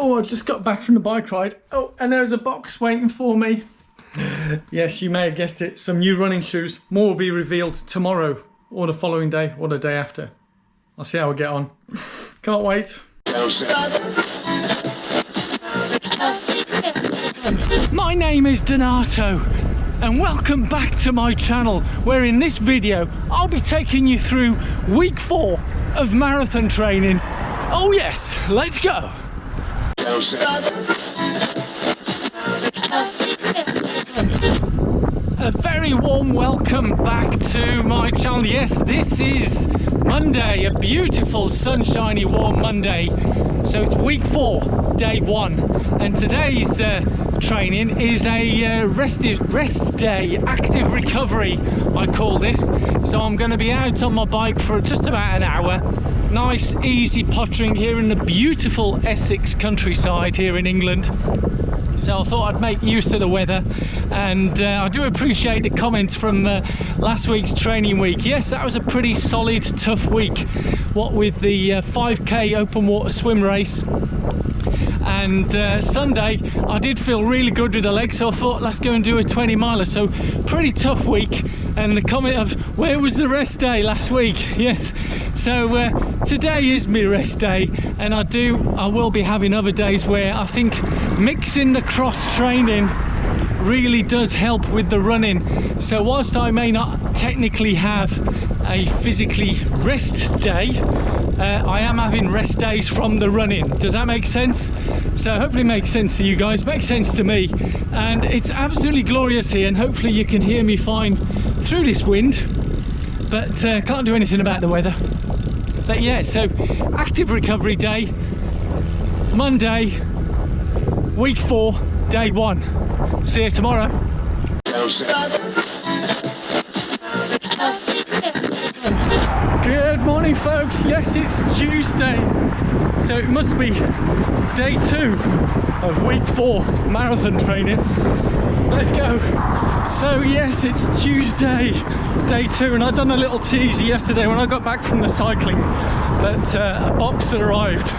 Oh, I just got back from the bike ride. Oh, and there's a box waiting for me. Yes, you may have guessed it. Some new running shoes. More will be revealed tomorrow or the following day or the day after. I'll see how I get on. Can't wait. My name is Donato and welcome back to my channel, where in this video I'll be taking you through week 4 of marathon training. Oh yes, let's go. A very warm welcome back to my channel. Yes, this is Monday, a beautiful sunshiny warm Monday. So it's week 4, day 1, and today's training is a rest day, active recovery I call this. So I'm going to be out on my bike for just about an hour. Nice easy pottering here in the beautiful Essex countryside here in England. So I thought I'd make use of the weather, and I do appreciate the comments from last week's training week. Yes, that was a pretty solid, tough week, what with the 5k open water swim race. And Sunday I did feel really good with the legs, so I thought let's go and do a 20 miler. So pretty tough week, and the comment of where was the rest day last week? Yes, so today is my rest day, and I will be having other days where I think mixing the cross training really does help with the running. So whilst I may not technically have a physically rest day, I am having rest days from the running. Does that make sense? So hopefully it makes sense to you guys, makes sense to me. And it's absolutely glorious here, and hopefully you can hear me fine through this wind, but can't do anything about the weather. But yeah, so active recovery day, Monday, week 4, day 1. See you tomorrow. Good morning, folks. Yes, it's Tuesday, so it must be day 2 of week 4 marathon training. Let's go. So yes, it's Tuesday, day 2, and I've done a little teaser yesterday when I got back from the cycling, but a box had arrived.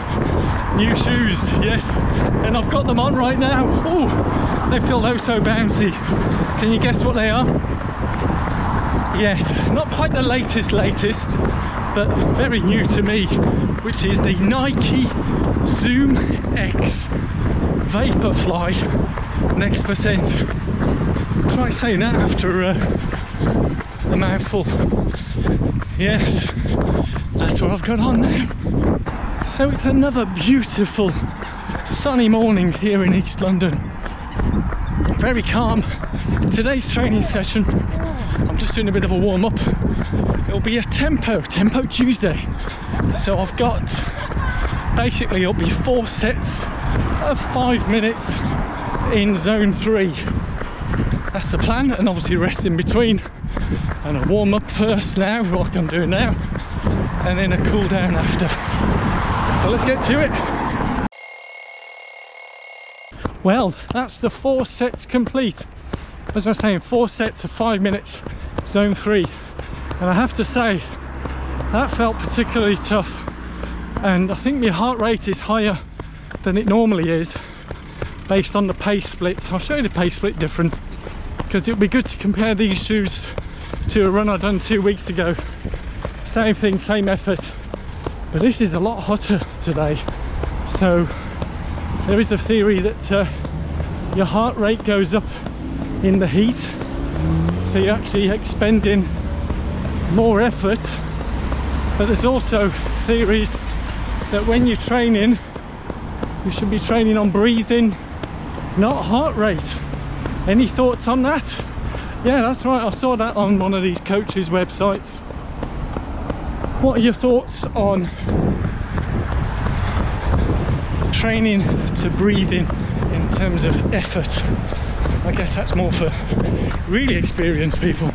New shoes, yes, and I've got them on right now. Oh, they feel oh so bouncy. Can you guess what they are? Yes, not quite the latest, but very new to me, which is the Nike Zoom X Vaporfly Next Percent. Try saying that after a mouthful. Yes, that's what I've got on now. So it's another beautiful sunny morning here in East London. Very calm. Today's training session, I'm just doing a bit of a warm-up. It'll be a tempo Tuesday. So I've got, basically it'll be 4 sets of 5 minutes in zone 3. That's the plan, and obviously rest in between, and a warm-up first now, like I'm doing now, and then a cool down after. So let's get to it. Well, that's the 4 sets complete. As I was saying, 4 sets of 5 minutes, zone 3. And I have to say, that felt particularly tough. And I think my heart rate is higher than it normally is, based on the pace splits. I'll show you the pace split difference, because it would be good to compare these shoes to a run I done 2 weeks ago. Same thing, same effort. But this is a lot hotter today. So there is a theory that your heart rate goes up in the heat, so you're actually expending more effort. But there's also theories that when you're training, you should be training on breathing, not heart rate. Any thoughts on that? Yeah, that's right, I saw that on one of these coaches' websites. What are your thoughts on training to breathing in terms of effort? I guess that's more for really experienced people.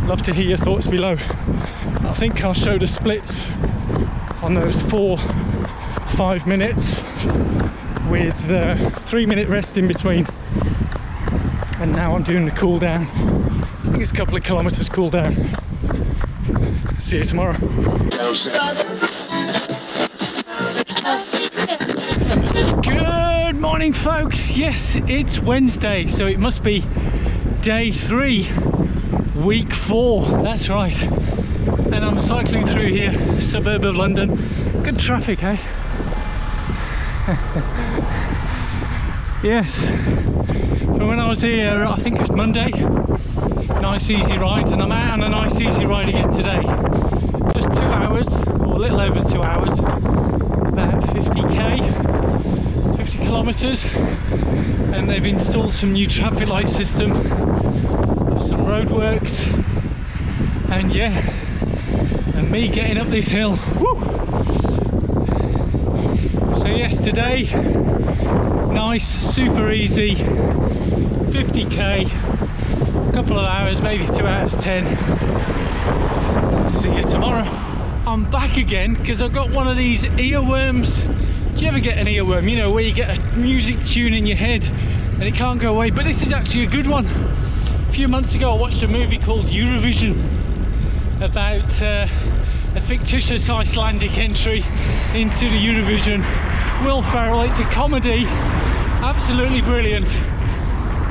Love to hear your thoughts below. I think I'll show the splits on those 4-5 minutes with 3-minute rest in between. And now I'm doing the cool down. I think it's a couple of kilometers cool down. See you tomorrow. Good morning, folks. Yes, it's Wednesday, so it must be day 3, week 4. That's right. And I'm cycling through here, suburb of London. Good traffic, eh? Yes. From when I was here, I think it was Monday. Nice easy ride, and I'm out on a nice easy ride again today. Just 2 hours, or a little over 2 hours. About 50k, 50 kilometres, and they've installed some new traffic light system for some roadworks, and yeah, and me getting up this hill. Woo! So yes, today, nice, super easy, 50k, a couple of hours, maybe 2 hours 10. See you tomorrow. I'm back again because I've got one of these earworms. Do you ever get an earworm? You know, where you get a music tune in your head and it can't go away. But this is actually a good one. A few months ago I watched a movie called Eurovision about a fictitious Icelandic entry into the Eurovision. Will Ferrell. It's a comedy, absolutely brilliant.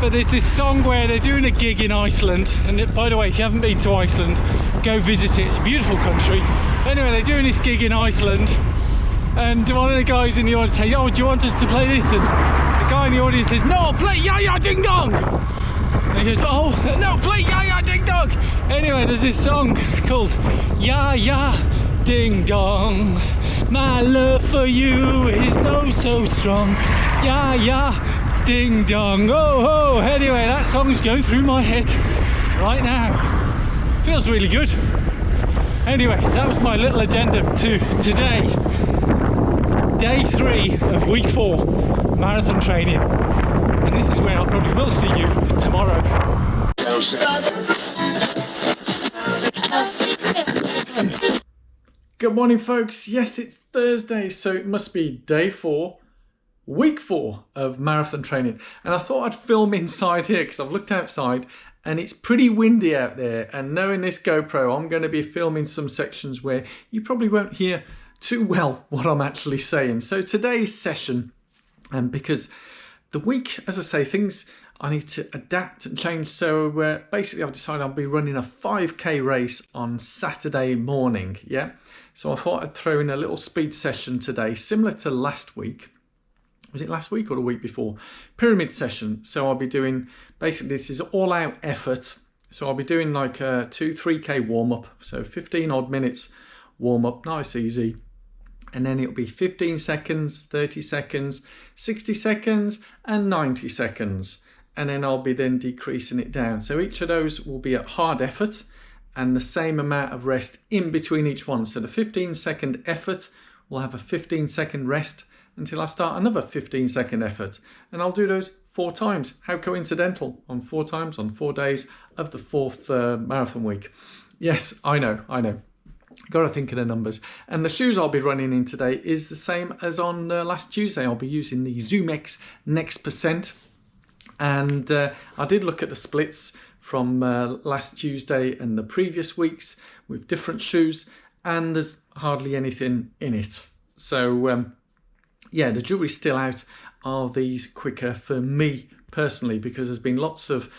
But there's this song where they're doing a gig in Iceland, and by the way, if you haven't been to Iceland, go visit it. It's a beautiful country. Anyway, they're doing this gig in Iceland, and one of the guys in the audience says, "Oh, do you want us to play this?" And the guy in the audience says, "No, play Ya Ya Ding Dong." And he goes, "Oh, no, play Ya Ya Ding Dong." Anyway, there's this song called Ya Ya Ding Dong. My love for you is oh so strong. Ya Ya Ding Dong. Oh, oh. Anyway, that song's going through my head right now. Feels really good. Anyway, that was my little addendum to today. Day 3 of week 4 marathon training. And this is where I probably will see you tomorrow. Good morning, folks. Yes, it's Thursday, so it must be day 4, week 4 of marathon training. And I thought I'd film inside here because I've looked outside and it's pretty windy out there. And knowing this GoPro, I'm going to be filming some sections where you probably won't hear too well what I'm actually saying. So today's session, because the week, as I say, things I need to adapt and change. So basically I've decided I'll be running a 5k race on Saturday morning. Yeah. So I thought I'd throw in a little speed session today, similar to last week. Was it last week or the week before? Pyramid session. So I'll be doing, basically this is all out effort. So I'll be doing like a 2-3k warm up. So 15 odd minutes warm up, nice easy. And then it'll be 15 seconds, 30 seconds, 60 seconds and 90 seconds. And then I'll be then decreasing it down. So each of those will be at hard effort and the same amount of rest in between each one. So the 15-second effort will have a 15-second rest until I start another 15-second effort. And I'll do those 4 times. How coincidental, on 4 times, on 4 days of the 4th marathon week. Yes, I know. Got to think of the numbers. And the shoes I'll be running in today is the same as on last Tuesday. I'll be using the ZoomX Next Percent. And I did look at the splits from last Tuesday and the previous weeks with different shoes, and there's hardly anything in it. So yeah, the jury's still out. Are these quicker for me personally? Because there's been lots of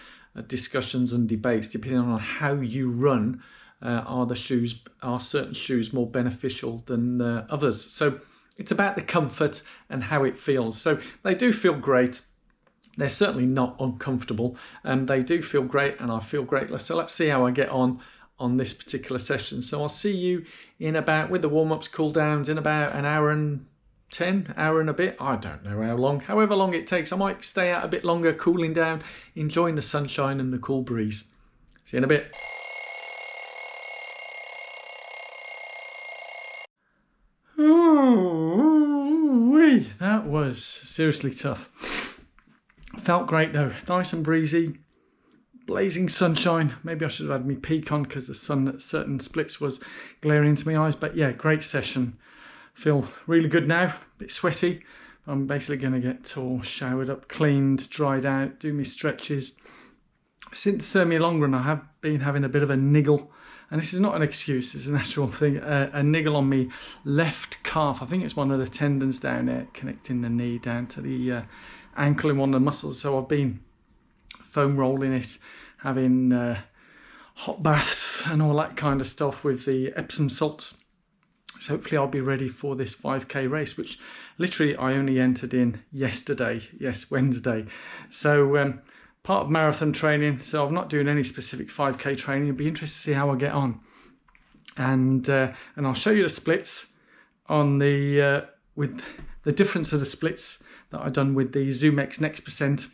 discussions and debates depending on how you run. Are certain shoes more beneficial than others? So it's about the comfort and how it feels. So they do feel great. They're certainly not uncomfortable, and they do feel great, and I feel great. So let's see how I get on this particular session. So I'll see you in about, with the warm-ups, cool downs, in about an hour and 10, hour and a bit. I don't know how long, however long it takes. I might stay out a bit longer, cooling down, enjoying the sunshine and the cool breeze. See you in a bit. Ooh, that was seriously tough. Felt great though, nice and breezy, blazing sunshine. Maybe I should have had my peak on because the sun at certain splits was glaring into my eyes. But yeah, great session. Feel really good now, a bit sweaty. I'm basically going to get all showered up, cleaned, dried out, do my stretches. Since my long run, I have been having a bit of a niggle and this is not an excuse, it's an actual thing, a niggle on me left calf. I think it's one of the tendons down there connecting the knee down to the ankle in one of the muscles. So I've been foam rolling it, having hot baths and all that kind of stuff with the Epsom salts. So hopefully I'll be ready for this 5k race, which literally I only entered in yesterday, yes, Wednesday. So part of marathon training, so I'm not doing any specific 5k training. It'll be interesting to see how I get on. And I'll show you the splits on the, with the difference of the splits that I've done with the Zoom X Next Percent,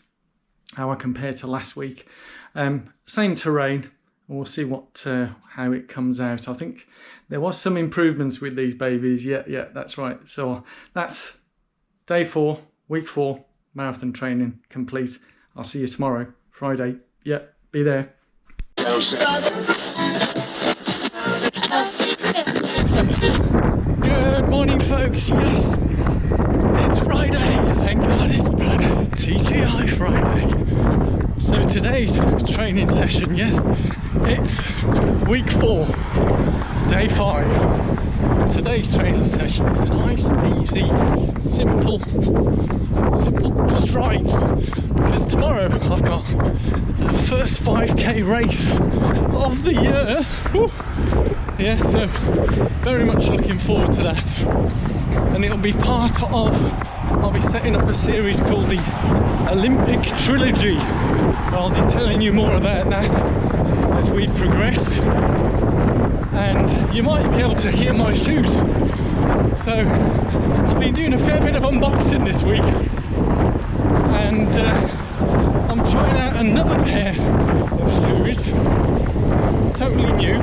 how I compare to last week. Same terrain. We'll see what how it comes out. I think there was some improvements with these babies. Yeah, that's right. So that's day 4, week 4, marathon training complete. I'll see you tomorrow, Friday. Yeah, be there. Good morning, folks. Yes, it's Friday. Thank God it's Friday. TGI Friday. So today's training session, yes, it's week 4, day 5. Today's training session is nice, easy, simple strides, because tomorrow I've got the first 5k race of the year. Woo. Yeah, so very much looking forward to that, and it'll be part of, I'll be setting up a series called the Olympic Trilogy. I'll be telling you more about that as we progress, and you might be able to hear my shoes. So I've been doing a fair bit of unboxing this week, and I'm trying out another pair of shoes, totally new,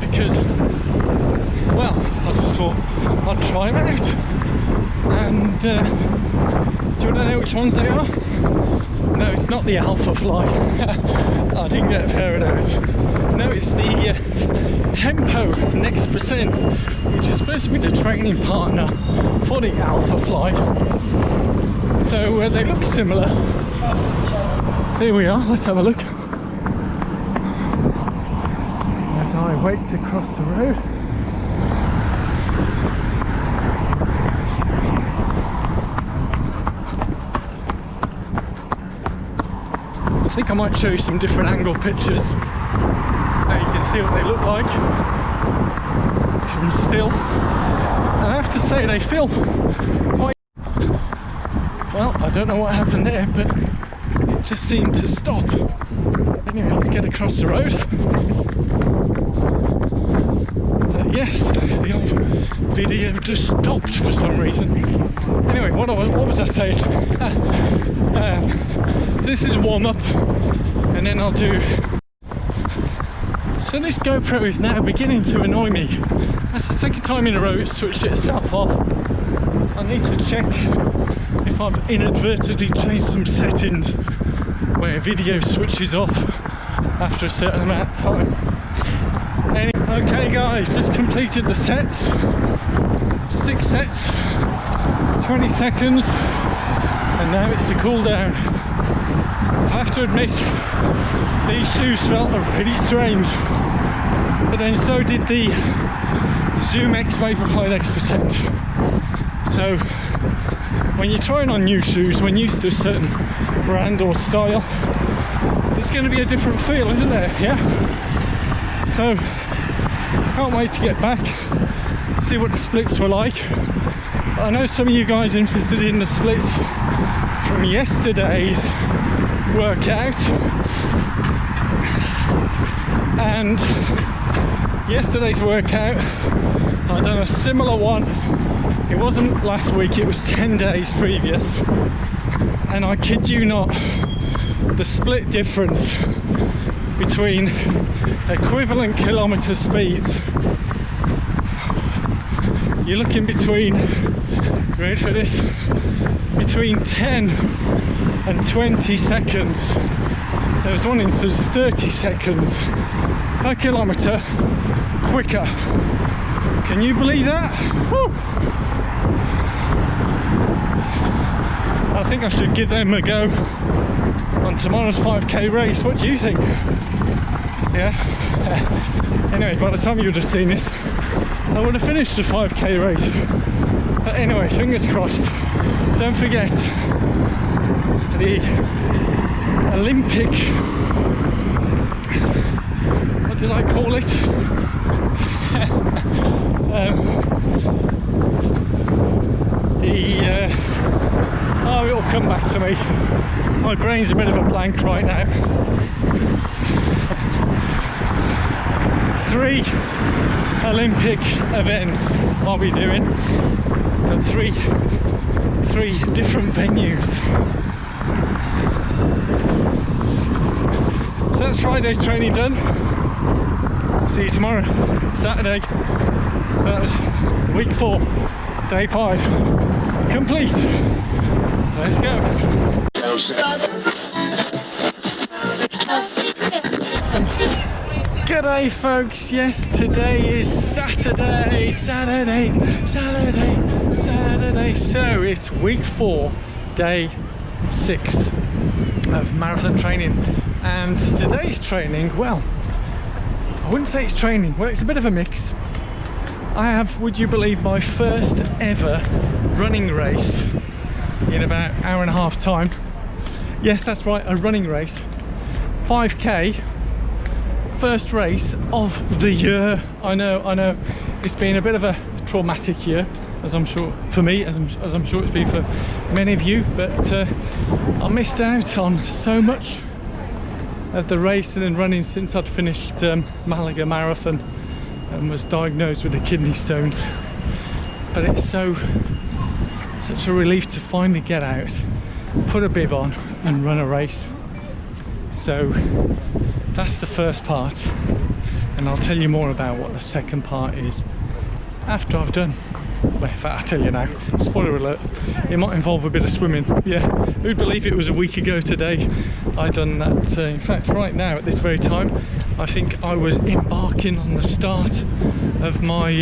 because, well, I just thought I'd try them out. And do you want to know which ones they are? No, it's not the Alpha Fly. I didn't get a pair of those. No, it's the Tempo Next Percent, which is supposed to be the training partner for the Alpha Fly. So they look similar. Here we are, let's have a look. As I wait to cross the road. I think I might show you some different angle pictures so you can see what they look like from still. And I have to say they feel quite, well, I don't know what happened there, but it just seemed to stop. Anyway, let's get across the road. Yes, the old video just stopped for some reason. Anyway, what was I saying? So this is a warm-up, and then I'll do... So this GoPro is now beginning to annoy me. That's the second time in a row it's switched itself off. I need to check if I've inadvertently changed some settings where video switches off after a certain amount of time. Anyway, okay guys, just completed the sets. 6 sets, 20 seconds, and now it's the cool down. I have to admit, these shoes felt really strange, but then so did the Zoom X Vaporfly Next Percent. So when you're trying on new shoes, when used to a certain brand or style, it's going to be a different feel, isn't there? Yeah. So can't wait to get back, see what the splits were like. I know some of you guys are interested in the splits from yesterday's workout, and yesterday's workout I've done a similar one. It wasn't last week, it was 10 days previous, and I kid you not, the split difference between equivalent kilometre speeds, you're looking between, ready for this, between 10 and 20 seconds. There was one instance 30 seconds per kilometre quicker. Can you believe that? Woo! I think I should give them a go on tomorrow's 5k race. What do you think? Yeah. Anyway, by the time you would have seen this, I would have finished the 5k race. But anyway, fingers crossed. Don't forget the Olympic, what did I call it? Oh, it'll come back to me. My brain's a bit of a blank right now. 3 Olympic events I'll be doing at three different venues. So that's Friday's training done. See you tomorrow, Saturday. So that was week 4, day 5, complete. Let's go. G'day folks, yes, today is Saturday. So it's week 4, day 6 of marathon training. And today's training, well, I wouldn't say it's training, well, it's a bit of a mix. I have, would you believe, my first ever running race in about an hour and a half time. Yes, that's right, a running race. 5k, first race of the year. I know, it's been a bit of a traumatic year, as I'm sure for me, as I'm sure it's been for many of you, but I missed out on so much of the racing and running since I'd finished Malaga Marathon and was diagnosed with the kidney stones. But it's such a relief to finally get out, put a bib on and run a race. So that's the first part, and I'll tell you more about what the second part is after I've done. Well, in fact, I'll tell you now, spoiler alert, it might involve a bit of swimming. Yeah, who'd believe it was a week ago today I'd done that. In fact, right now at this very time, I think I was embarking on the start of my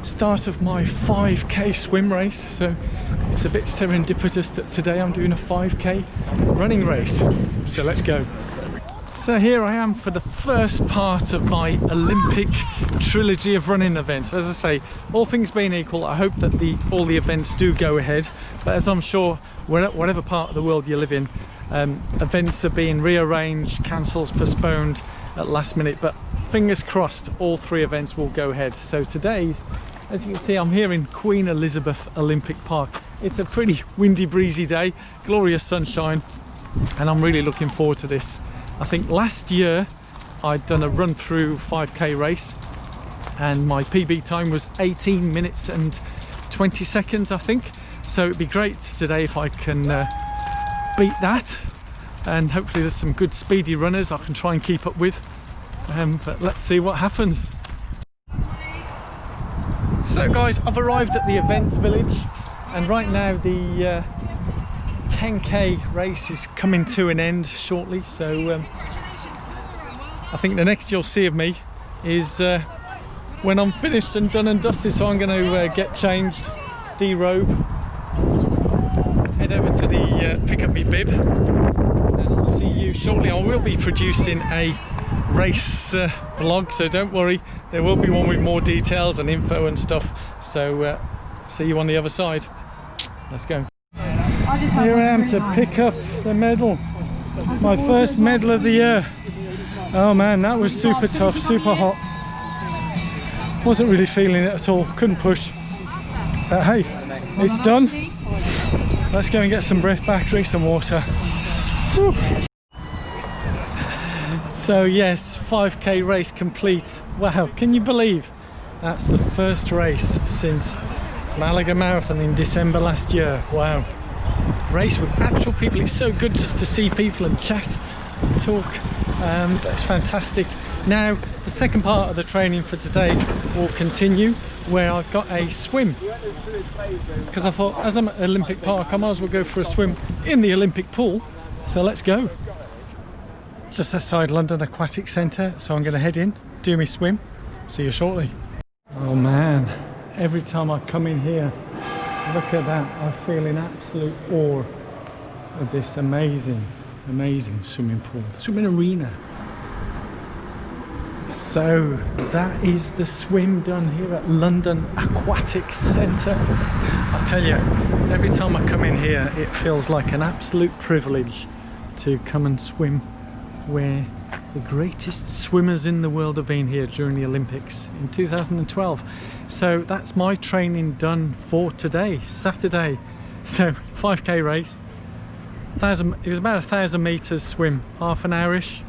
5k swim race. So it's a bit serendipitous that today I'm doing a 5k running race. So let's go. So here I am for the first part of my Olympic trilogy of running events. As I say, all things being equal, I hope that all the events do go ahead. But as I'm sure, whatever part of the world you live in, events are being rearranged, cancelled, postponed at last minute. But fingers crossed, all 3 events will go ahead. So today, as you can see, I'm here in Queen Elizabeth Olympic Park. It's a pretty windy, breezy day, glorious sunshine, and I'm really looking forward to this. I think last year I'd done a run through 5k race and my PB time was 18 minutes and 20 seconds, I think. So it'd be great today if I can beat that, and hopefully there's some good speedy runners I can try and keep up with. But let's see what happens. So guys, I've arrived at the events village, and right now the 10k race is coming to an end shortly. So I think the next you'll see of me is when I'm finished and done and dusted. So I'm going to get changed, derobe, head over to the pick up my bib, and I'll see you shortly. I will be producing a race vlog, so don't worry, there will be one with more details and info and stuff. So see you on the other side. Let's go. Here I am to pick up the medal, my first medal of the year. Oh man, that was super tough, super hot. Wasn't really feeling it at all, couldn't push. But hey, it's done. Let's go and get some breath back, drink some water. Whew. So yes, 5k race complete. Wow, can you believe that's the first race since Malaga Marathon in December last year? Wow. Race with actual people. It's so good just to see people and chat and talk. That's fantastic. Now the second part of the training for today will continue, where I've got a swim, because I thought as I'm at Olympic Park I might as well go for a swim in the Olympic pool. So let's go. Just outside London Aquatic Centre, so I'm going to head in, do my swim. See you shortly. Oh man, every time I come in here, look at that, I feel in absolute awe of this amazing swimming pool, swimming arena. So that is the swim done here at London Aquatic Centre. I'll tell you, every time I come in here it feels like an absolute privilege to come and swim where the greatest swimmers in the world have been here during the Olympics in 2012. So that's my training done for today, Saturday. So 5k race, it was about 1,000 meters swim, half an hour-ish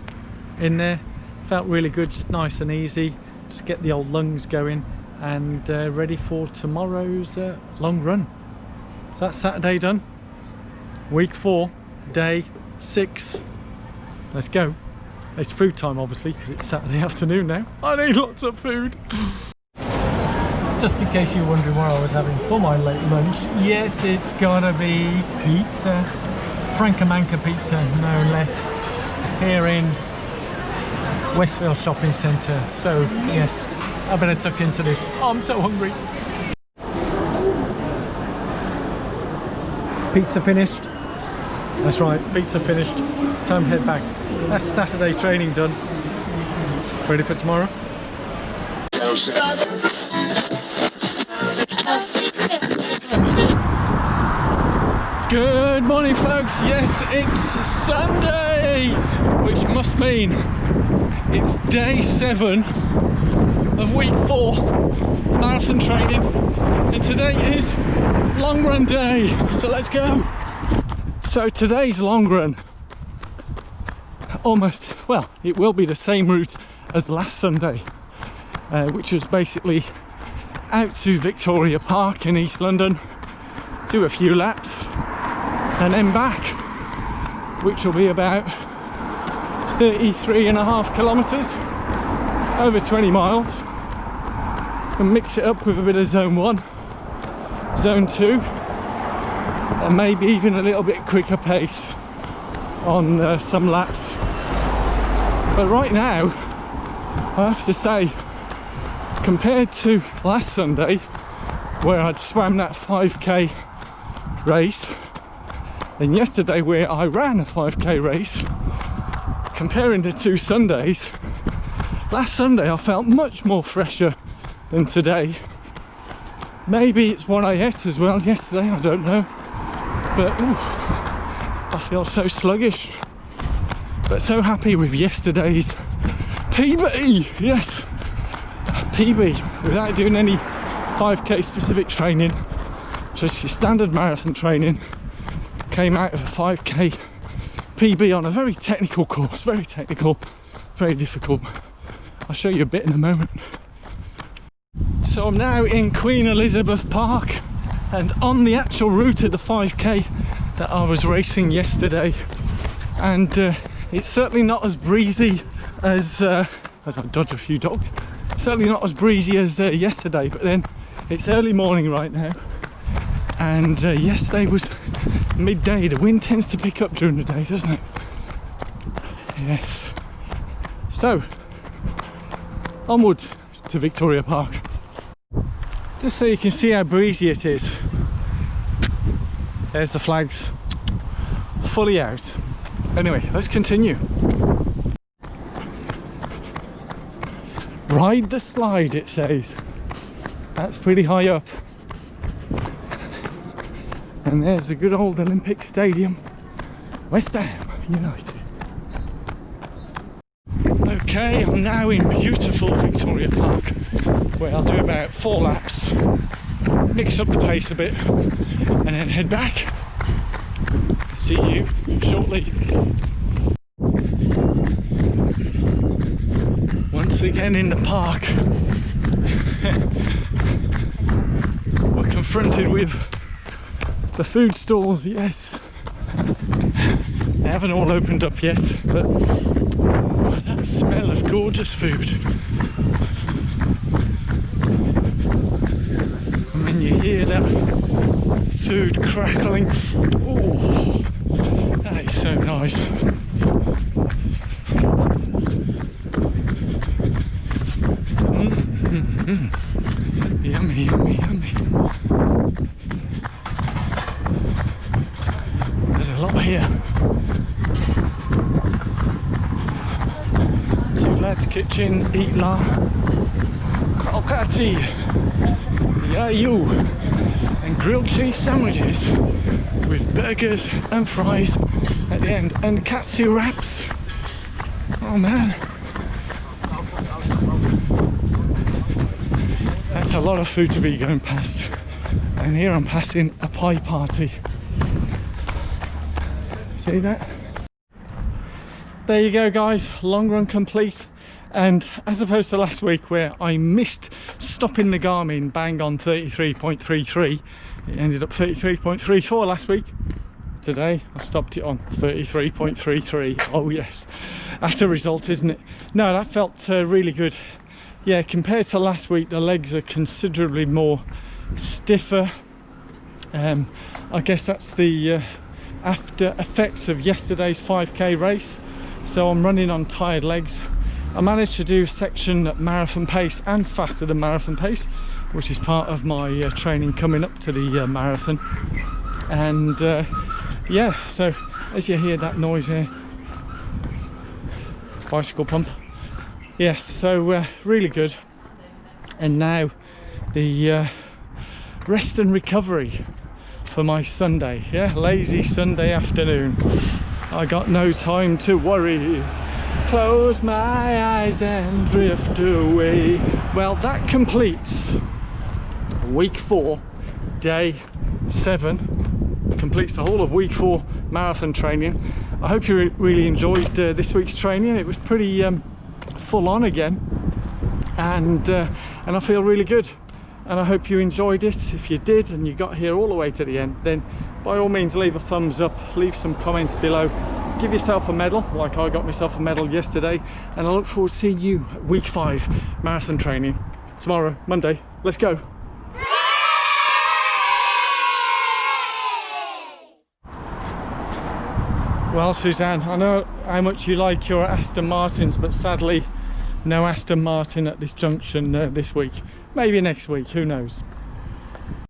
in there. Felt really good, just nice and easy, just get the old lungs going, and ready for tomorrow's long run. So that's Saturday done. Week 4, day 6. Let's go. It's food time obviously because it's Saturday afternoon now. I need lots of food. Just in case you're wondering what I was having for my late lunch, yes, it's gotta be pizza. Francomanca pizza, no less, here in Westfield Shopping Centre. So yes, I better tuck into this. Oh, I'm so hungry. Pizza finished. That's right, pizza finished. Time to head back. That's Saturday training done. Ready for tomorrow? Good morning folks, yes it's Sunday, which must mean it's day 7 of week 4 marathon training, and today is long run day, so let's go. So today's long run, almost, well, it will be the same route as last Sunday, which was basically out to Victoria Park in East London, do a few laps and then back, which will be about 33.5 kilometers, over 20 miles, and mix it up with a bit of zone 1, zone 2, and maybe even a little bit quicker pace on some laps. But right now I have to say, compared to last Sunday where I'd swam that 5k race, and yesterday where I ran a 5k race, comparing the 2 Sundays, last Sunday I felt much more fresher than today. Maybe it's what I ate as well yesterday, I don't know, but I feel so sluggish, but so happy with yesterday's PB. Yes, PB, without doing any 5k specific training, just your standard marathon training. Came out of a 5k PB on a very technical course, very technical, very difficult. I'll show you a bit in a moment. So I'm now in Queen Elizabeth Park and on the actual route of the 5k that I was racing yesterday, and it's certainly not as breezy as I dodge a few dogs, certainly not as breezy as yesterday, but then it's early morning right now, and yesterday was midday. The wind tends to pick up during the day, doesn't it? Yes. So onwards to Victoria Park, just so you can see how breezy it is. There's the flags fully out. Anyway, let's continue. Ride the slide, it says. That's pretty high up. And there's a good old Olympic Stadium, West Ham United. Okay, I'm now in beautiful Victoria Park, where I'll do about 4 laps, mix up the pace a bit, and then head back. See you shortly. Once again in the park, we're confronted with the food stalls. Yes, they haven't all opened up yet, but oh, that smell of gorgeous food. And when you hear that food crackling, oh, that is so nice. Yummy, yummy, yummy. There's a lot here. 2 lads kitchen, eat la, croquetti, yeah you, and grilled cheese sandwiches with burgers and fries at the end, and katsu wraps. Oh man, that's a lot of food to be going past. And here I'm passing a pie party. See that? There you go guys, long run complete. And as opposed to last week where I missed stopping the Garmin bang on 33.33, it ended up 33.34 last week. Today I stopped it on 33.33. Oh yes, that's a result, isn't it? No, that felt really good. Yeah, compared to last week, the legs are considerably more stiffer. I guess that's the after effects of yesterday's 5k race. So I'm running on tired legs. I managed to do a section at marathon pace and faster than marathon pace, which is part of my training coming up to the marathon. And yeah, so as you hear that noise here, bicycle pump. Yes, so really good. And now the rest and recovery for my Sunday. Yeah, lazy Sunday afternoon. I got no time to worry. Close my eyes and drift away. Well, that completes week 4, day 7. Completes the whole of week 4 marathon training. I hope you really enjoyed this week's training. It was pretty full on again, and I feel really good, and I hope you enjoyed it. If you did and you got here all the way to the end, then by all means leave a thumbs up, leave some comments below, give yourself a medal like I got myself a medal yesterday, and I look forward to seeing you at week 5 marathon training tomorrow, Monday. Let's go. Well, Suzanne, I know how much you like your Aston Martins, but sadly no Aston Martin at this junction this week. Maybe next week, who knows.